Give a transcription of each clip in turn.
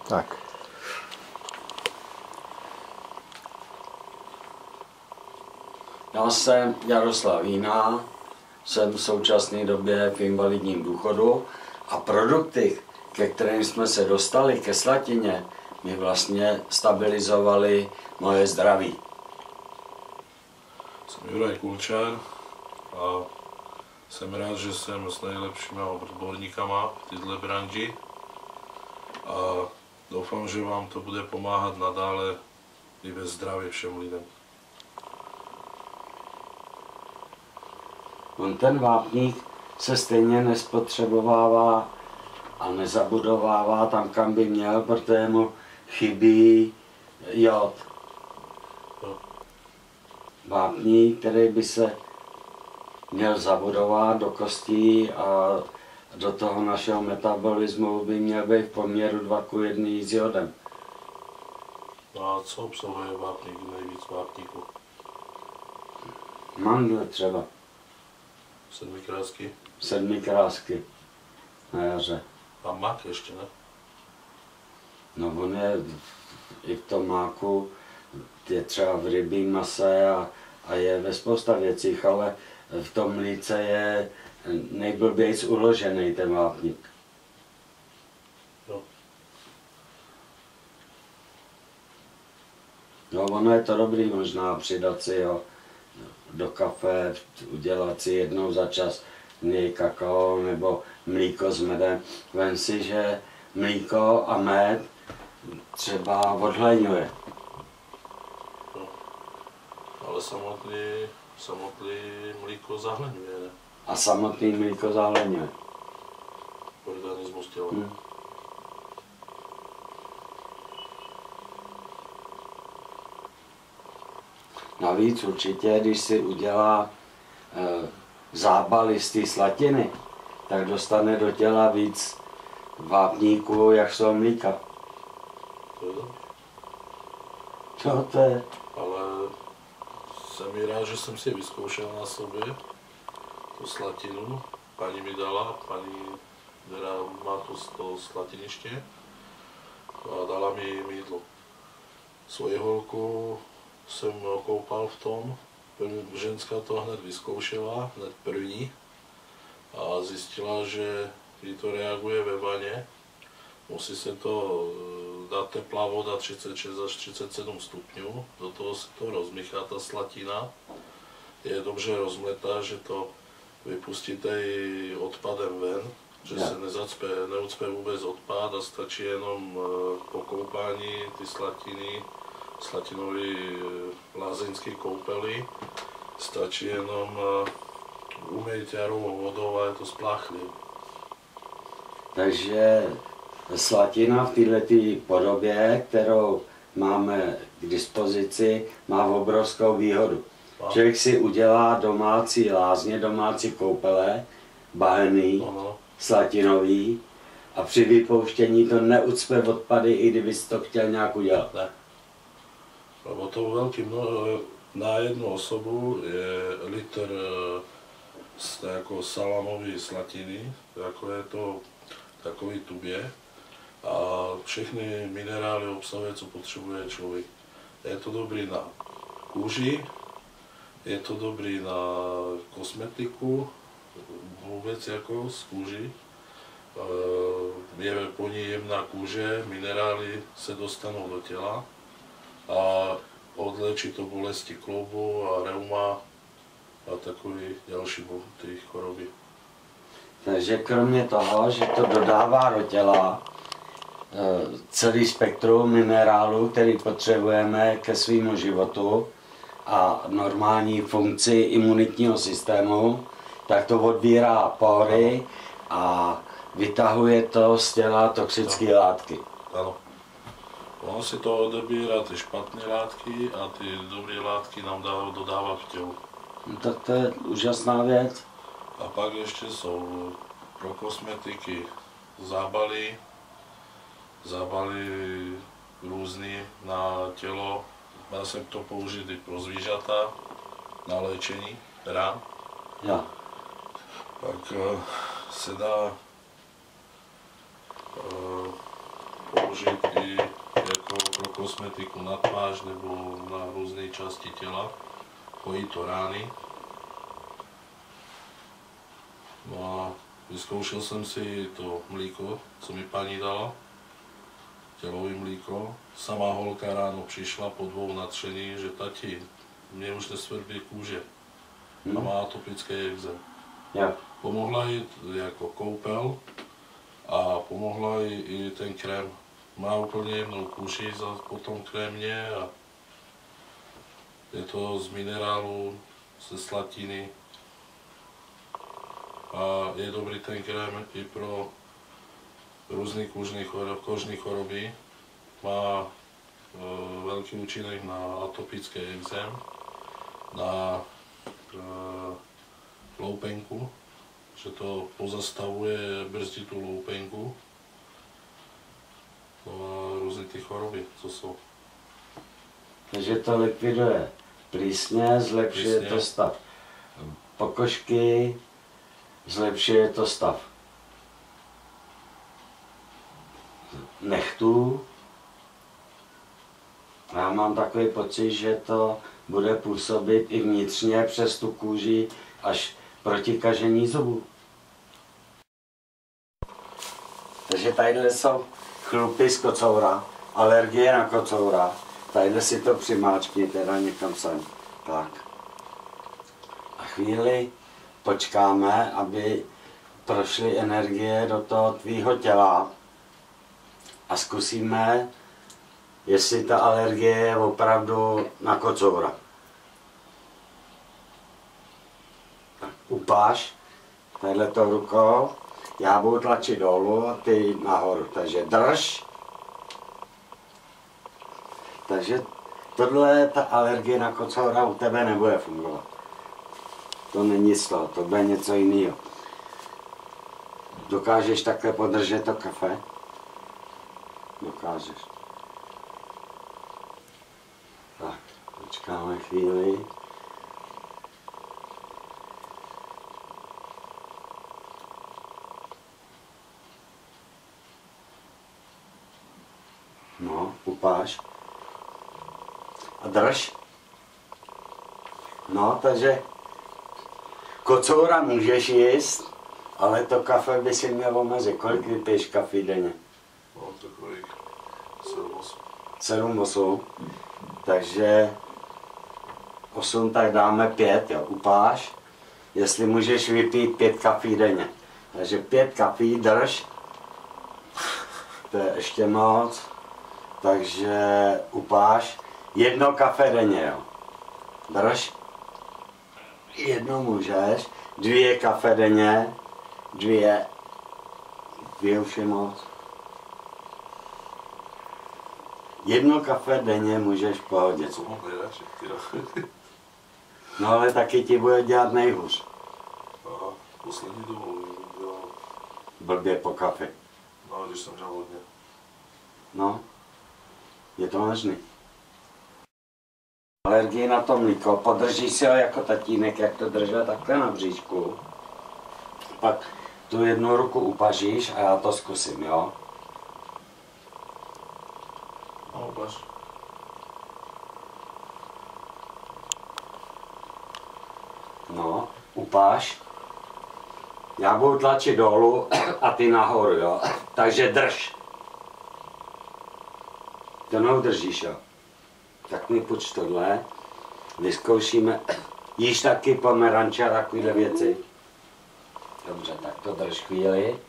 Tak. Já jsem Jaroslav Jína, jsem v současné době v invalidním důchodu a produkty, ke kterým jsme se dostali, ke slatině, mi vlastně stabilizovaly moje zdraví. Jsem Juraj Kulčár a jsem rád, že jsem s nejlepšími odborníkama v této branži a doufám, že vám to bude pomáhat nadále i ve zdraví všem lidem. On ten vápník se stejně nespotřebovává a nezabudovává tam, kam by měl, protože mu chybí jod. Vápník, který by se měl zabudovat do kostí a do toho našeho metabolismu by měl být v poměru 2:1 s jodem. No a co obsahuje vápník, nejvíc vápníku? Mandle třeba, 7 krásky 7 krásky na jaře. a mak ještě, ne? No on je i v tom máku, je třeba v rybím mase a je ve spousta věcích, ale v tom mlíce je nejblbějc uložený ten vápník. No. No ono je to dobrý možná přidat si ho do kafe, udělat si jednou za čas něj kakao nebo mlíko s medem. Vem si, že mlíko a med třeba odhleňuje. No. Ale samotný mlíko zahleňuje, ne? A samotný mlíko zahleňuje. Organismus těla. Navíc určitě, když si udělá zábaly z té slatiny, tak dostane do těla víc vápníků, jak z toho mlíka. To je dobře. No to je. Ale jsem i rád, že jsem si vyzkoušel na sobě tu slatinu. Paní mi dala, paní, která má to slatiniště a dala mi mýdlo. Svoji holku jsem koupal v tom, ženská to hned vyzkoušela, hned první a zjistila, že jí to reaguje ve vaně. Musí se to dát teplá voda 36 až 37 stupňů, do toho se to rozmíchá ta slatina. Je dobře rozmletá, že to vypustíte i odpadem ven, že se neucpe vůbec odpad a stačí jenom po koupání ty slatiny, slatinové lázeňské koupely, stačí jenom umýt jarovou vodou a je to spláchlý. Takže slatina v této podobě, kterou máme k dispozici, má obrovskou výhodu. Člověk si udělá domácí lázně, domácí koupele, bahenný, slatinový, a při vypouštění to neucpe odpady, i kdyby si to chtěl nějak udělat. Ne. Lebo to velký na jednu osobu je litr jako salamové slatiny, jako je to takový tubě a všechny minerály obsahuje, co potřebuje člověk. Je to dobrý na kůži, je to dobrý na kosmetiku, vůbec jako z kůži. Je po ní jemná kůže, minerály se dostanou do těla a odléčí to bolesti kloubu a reuma a takové další ty choroby. Takže kromě toho, že to dodává do těla celý spektrum minerálů, který potřebujeme ke svému životu a normální funkci imunitního systému, tak to odvírá pory a vytahuje to z těla toxické látky. Ano. Ono si to odebírá ty špatné látky a ty dobré látky nám dodává v tělu. No, tak to je úžasná věc. A pak ještě jsou pro kosmetiky zábaly různý na tělo. Dá se to použít i pro zvířata na léčení rán. Ja. Pak se dá použít i kosmetiku na tvář nebo na různé části těla. Pojí to rány. No a vyzkoušel jsem si to mlíko, co mi paní dala. Tělové mlíko. Sama holka ráno přišla po 2 natření, že tati, mě už nesvrbí kůže. A má atopické ekzém. Pomohla jí jako koupel a pomohla jí i ten krém. Má úplně jemnou kůži po tom krémě a je to z minerálu, ze slatiny. A je dobrý ten krém i pro různé kožní choroby. Má velký účinek na atopický ekzém, na loupenku, že to pozastavuje, brzdí tu loupenku. No a různé ty choroby, co jsou. Takže to likviduje plísně, zlepšuje to stav pokožky, zlepšuje to stav nechtů. Já mám takový pocit, že to bude působit i vnitřně přes tu kůži až proti kažení zubů. Takže tadyhle jsou chlupy z kocoura, alergie na kocoura. Tadyhle si to přimáčkni teda někam sem. Tak. A chvíli počkáme, aby prošly energie do toho tvýho těla a zkusíme, jestli ta alergie je opravdu na kocoura. Tak upáš tadyhletou rukou, já budu tlačit dolů a ty nahoru, takže drž. Takže tohle, ta alergie na kocoura u tebe nebude fungovat. To není z toho, to bude něco jiného. Dokážeš takhle podržet to kafe? Dokážeš. Tak, počkáme chvíli. No, upáš. A drž. No, takže kocoura můžeš jíst, ale to kafe by si měl omezit. Kolik vypiješ kafe denně? Mám takových 7-8. 7-8. Takže 8, tak dáme 5, jo, upáš. Jestli můžeš vypít 5 kafí denně. Takže 5 kafí, drž. To je ještě moc. Takže upáš. 1 kafe denně, jo. Drž. 1 můžeš. 2 kafe denně. 2 už je moc. 1 kafe denně můžeš v pohodě. Co mám nejradši, teda? No ale taky ti bude dělat nejhůř. Aha, poslední dobou dělal. Blbě po kafe. No, když jsem dělal hodně. No, je to možný. Alergii na to mlíko, podržíš si ho jako tatínek, jak to držel takhle na bříšku. Pak tu 1 ruku upažíš a já to zkusím, jo? No, upaž. No, upáš. Já budu tlačit dolů a ty nahoru, jo? Takže drž. To neudržíš, jo? Tak mi půjč tohle. Vyzkoušíme. Jíš taky pomeranče a takovéhle věci? Dobře, tak to drž chvíli.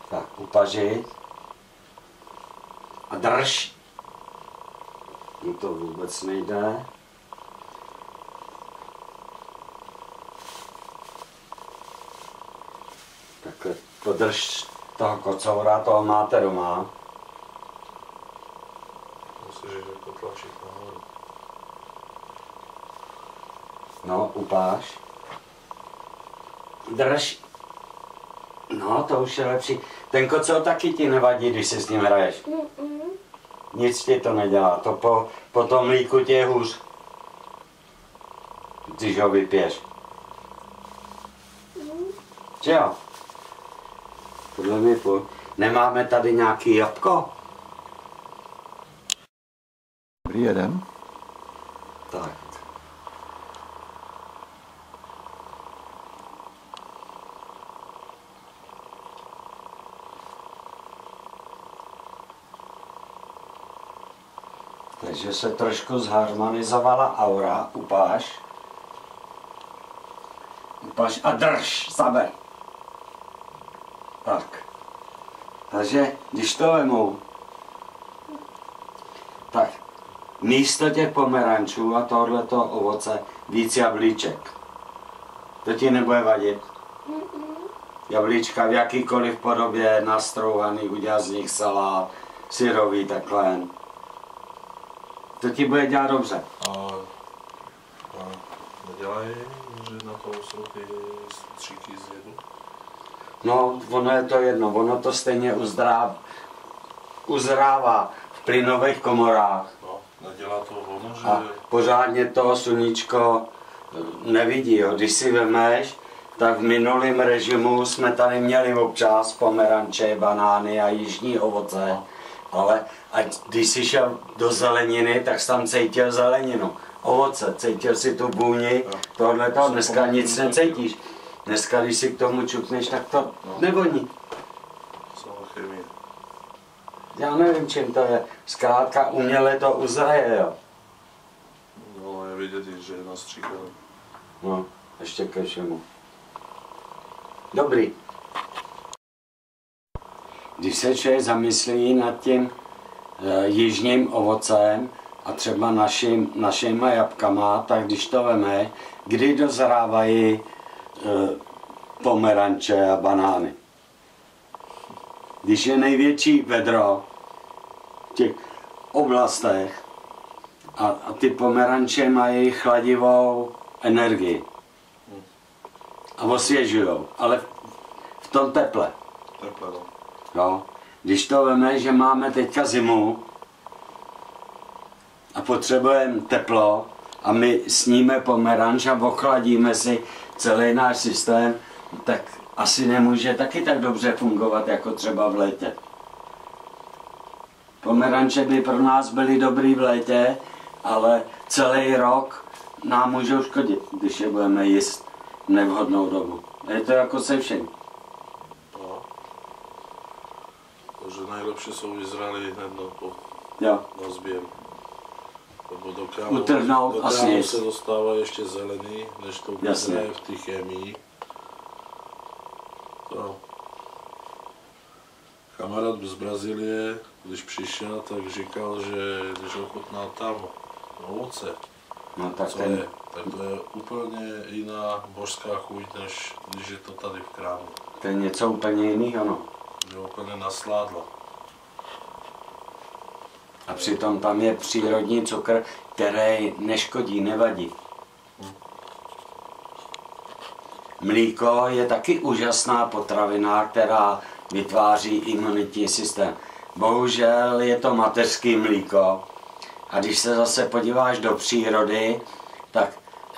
Tak, upaži. A drž. No to vůbec nejde. Takhle podrž toho kocoura, toho máte doma. Musíš to tlačit nahoru. No, upáš. Drž. No, to už je lepší. Ten kocour taky ti nevadí, když si s ním hraješ. Nic ti to nedělá, to po tom mlíku ti je hůř. Když ho vypiješ. Že jo? Podle mě nemáme tady nějaký jabko? Dobrý jeden. Tak. Takže se trošku zharmonizovala aura, upáš. Upáš a drž, zaber. Tak. Takže, když to vemu, tak místo těch pomerančů a tohoto ovoce víc jablíček. To ti nebude vadit? Jablíčka v jakýkoliv podobě, nastrouhaný, udělat z nich salát, syrový, takhle. To ti bude dělat dobře. A nedělají, že na to jsou ty stříky z jedu? No, ono je to jedno, ono to stejně uzrává v plynových komorách. No, nedělá to ono, že... A pořádně to sluníčko nevidí. Jo. Když si vemeš, tak v minulém režimu jsme tady měli občas pomeranče, banány a jižní ovoce. Ale když jsi šel do zeleniny, tak jsi tam cítil zeleninu, ovoce, cítil si tu vůni, tohle toho, dneska nic necítíš. Dneska, když si k tomu čukneš, tak to nevoní. Samochemie. Já nevím, čím to je. Zkrátka uměle to uzraje, jo. No, je vidět, že je nastříkaný. No, ještě ke všemu. Dobrý. Když se člověk zamyslí nad tím jižním ovocem a třeba našima jabkama, tak když to veme, kdy dozrávají pomeranče a banány. Když je největší vedro v těch oblastech a ty pomeranče mají chladivou energii a osvěžujou, ale v tom teple. Teple, no. Jo. Když to veme, že máme teďka zimu a potřebujeme teplo a my sníme pomeranč a ochladíme si celý náš systém, tak asi nemůže taky tak dobře fungovat, jako třeba v létě. Pomeranče by pro nás byly dobrý v létě, ale celý rok nám můžou škodit, když je budeme jíst v nevhodnou dobu. Je to jako se všem. No. Takže najlepšie jsou vyzrali hned na sběr. Lebo do Utrhnout a sněst. se dostává ještě zelený, než to vyzraje v té chemii. To. Kamarád z Brazílie, když přišel, tak říkal, že když ochutnal tam ovoce, No, tak co je, tak to je úplně jiná božská chuť, než když je to tady v krámu. to je něco úplně jiného, no. Že úplně nasládla. A přitom tam je přírodní cukr, který neškodí, nevadí. Mlíko je taky úžasná potravina, která vytváří imunitní systém. Bohužel je to mateřský mlíko. A když se zase podíváš do přírody, tak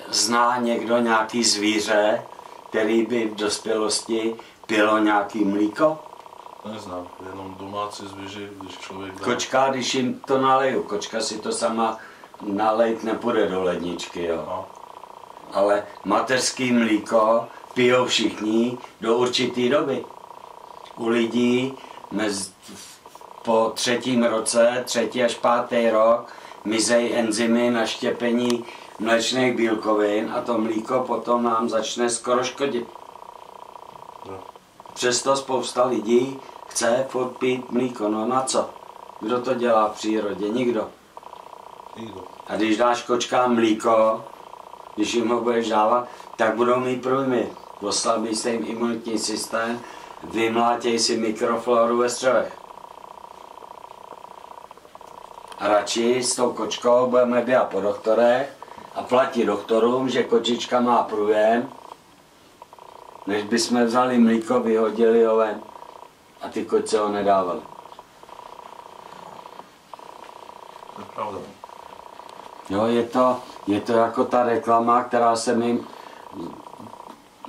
zná někdo nějaký zvíře, který by v dospělosti pilo nějaký mlíko? Neznám, jenom domácí zvíře, když člověk dá... Kočka, když jim to naleju, kočka si to sama nalejt nepůjde do ledničky, jo. No. Ale mateřský mlíko pijou všichni do určité doby. U lidí po 3. roce, 3. až 5. rok, mizejí enzymy na štěpení mléčných bílkovin a to mlíko potom nám začne skoro škodit. No. Přesto spousta lidí chce furt pít mlíko, no na co? Kdo to dělá v přírodě? Nikdo. Nikdo. A když dáš kočkám mlíko, když jim ho budeš dávat, tak budou mít průjmy. Oslabí se jim imunitní systém, vymlátěj si mikrofloru ve střevech. A radši s tou kočkou budeme běhat po doktorech a platit doktorům, že kočička má průjem, než bychom vzali mlíko, vyhodili ho ven a ty kočce ho nedávali. To je pravda. Jo, je to jako ta reklama, která se mi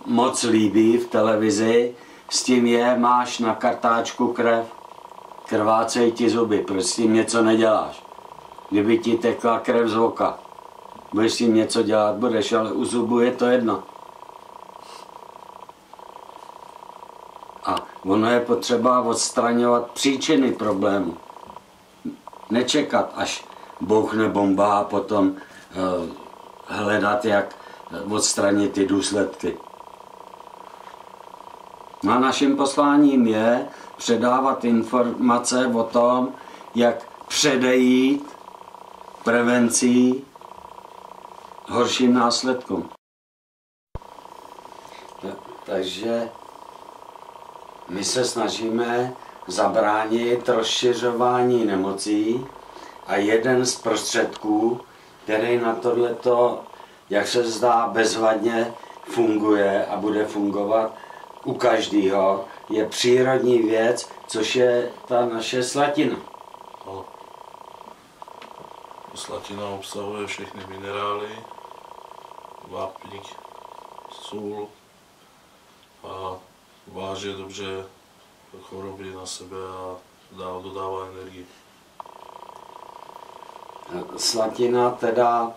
moc líbí v televizi, s tím máš na kartáčku krev, krvácejí ti zuby, proč s tím něco neděláš? Kdyby ti tekla krev z oka, budeš s tím něco dělat, budeš, ale u zubu je to jedno. A ono je potřeba odstraňovat příčiny problému. Nečekat, až bouchne bomba a potom hledat, jak odstranit ty důsledky. No a naším posláním je předávat informace o tom, jak předejít prevencí horším následkům. Takže my se snažíme zabránit rozšiřování nemocí a jeden z prostředků, který na tohleto, jak se zdá, bezvadně funguje a bude fungovat u každého, je přírodní věc, což je ta naše slatina. No. Slatina obsahuje všechny minerály, vápník, sůl a váže dobře choroby na sebe a dodává energii. Slatina teda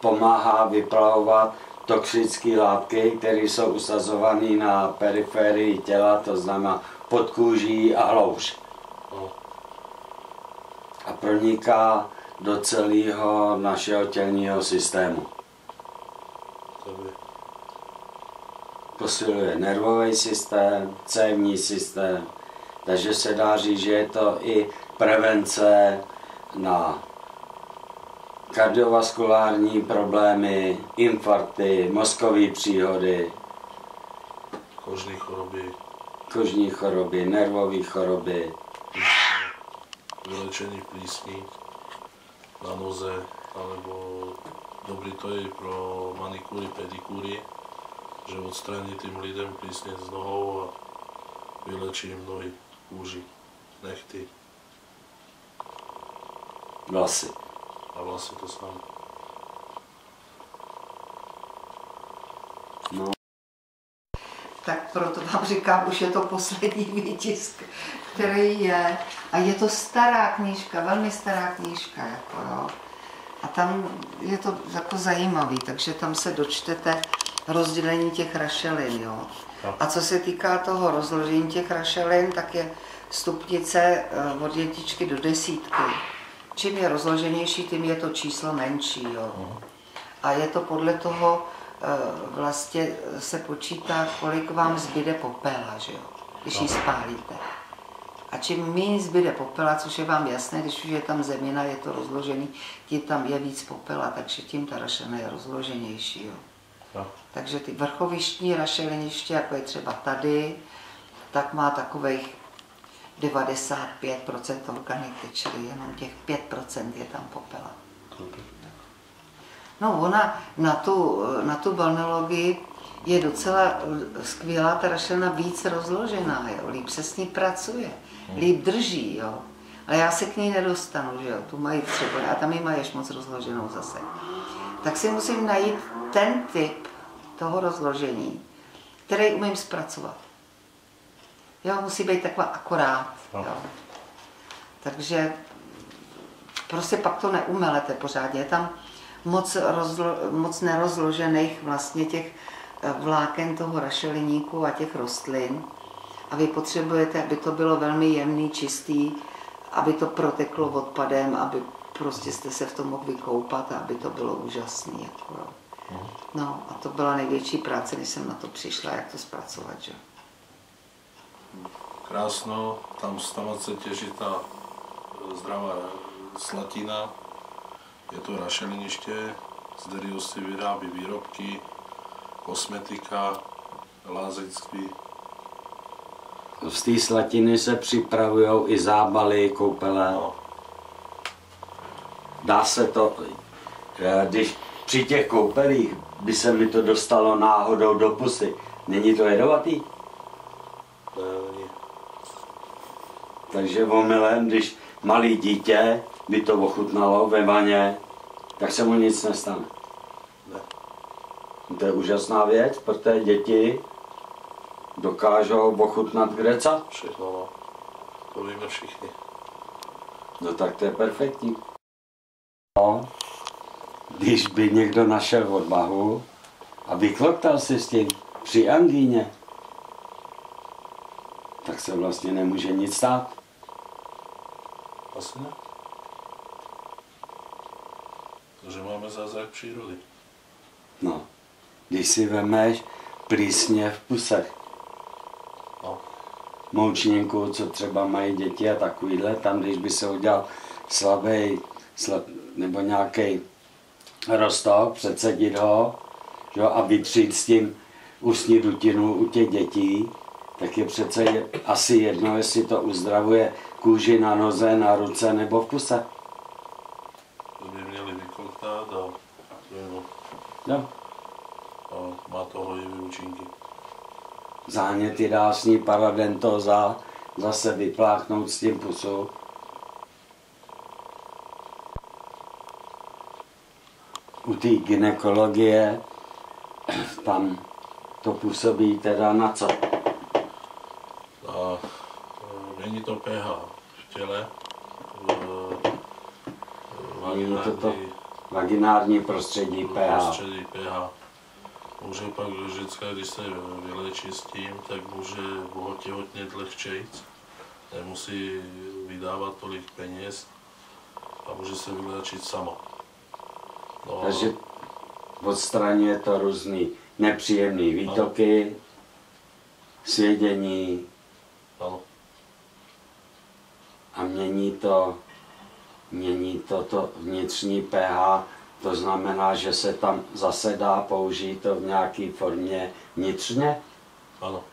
pomáhá vyplavovat toxické látky, které jsou usazované na periferii těla, to znamená pod kůží a hlouř. No. A proniká do celého našeho tělního systému. Posiluje nervový systém, cévní systém, takže se dá říct, že je to i prevence na kardiovaskulární problémy, infarkty, mozkové příhody, kožní choroby, nervové choroby, vylečení plísní na noze, alebo dobrý to je pro manikúry, pedikúry, že odstraní tým lidem plísně z nohou a vylečí jim nohy, kůži, nechty. Vlasy. A vlasy to samé. No. Tak proto vám říkám, už je to poslední výtisk, který je. A je to stará knížka, velmi stará knížka. Jako, jo. A tam je to jako zajímavý, takže tam se dočtete rozdělení těch rašelin. Jo. A co se týká toho rozložení těch rašelin, tak je stupnice od 1 do 10. Čím je rozloženější, tím je to číslo menší. Jo. A je to podle toho, vlastně se počítá, kolik vám zbyde popela, že jo, když ji spálíte. A čím méně zbyde popela, což je vám jasné, když už je tam zemina, je to rozložený, tím tam je víc popela, takže tím ta rašelina je rozloženější. Jo. No. Takže ty vrchovištní rašeliniště, jako je třeba tady, tak má takových 95% organiky, čili jenom těch 5% je tam popela. No ona na tu balneologii je docela skvělá, ta rašelina víc rozložená, jo. Líp se s ní pracuje, líp drží, jo. Ale já se k ní nedostanu, že jo, tu mají třeba, a tam ji mají ještě moc rozloženou zase. Tak si musím najít ten typ toho rozložení, který umím zpracovat. Jo, musí být taková akorát, jo. Takže prostě pak to neumelete pořádně, je tam moc nerozložených vlastně těch vláken toho rašeliníku a těch rostlin. A vy potřebujete, aby to bylo velmi jemný, čistý, aby to proteklo odpadem, aby prostě jste se v tom mohli vykoupat a aby to bylo úžasný. Jako. No a to byla největší práce, než jsem na to přišla, jak to zpracovat. Že? Krásno, tam se těží ta zdravá slatina, je to rašeliniště, z kterého si vyrábí výrobky, kosmetika, lázeňství. Z té slatiny se připravují i zábaly, koupele. No. Dá se to, když při těch koupelích by se mi to dostalo náhodou do pusy, není to jedovatý? Není. Takže omylem, když malý dítě by to ochutnalo ve vaně, tak se mu nic nestane. Ne. To je úžasná věc, protože děti dokážou ochutnat greca. Všechno, no. To víme všichni. No tak to je perfektní. No, když by někdo našel odvahu a vykloktal si s tím při angíně, tak se vlastně nemůže nic stát. Asi ne. Takže máme zázrak přírody. No, když si vemeš plísně v pusech, No. moučníku, co třeba mají děti a takovýhle, tam když by se udělal nebo nějaký roztok, předsedit ho, jo, a vytřít s tím ústní dutinu u těch dětí, tak je přece asi jedno, jestli to uzdravuje kůži na noze, na ruce nebo v puse. To by měli vykloktat a, Jo. a má to hojivý účinky. Záněty dásní, paradentóza, zase vypláchnout s tím pusu. U té gynekologie tam to působí teda na co? A není to pH v těle, Vaginární prostředí pH. prostředí pH. Může pak ženská, když se vyléčí s tím, tak může otěhotnět lehčejc, nemusí vydávat tolik peněz a může se vyléčit sama. No, Takže odstraňuje to různý nepříjemné výtoky, svědění ano. a mění to vnitřní pH. To znamená, že se tam zase dá použít to v nějaké formě vnitřně. Ano.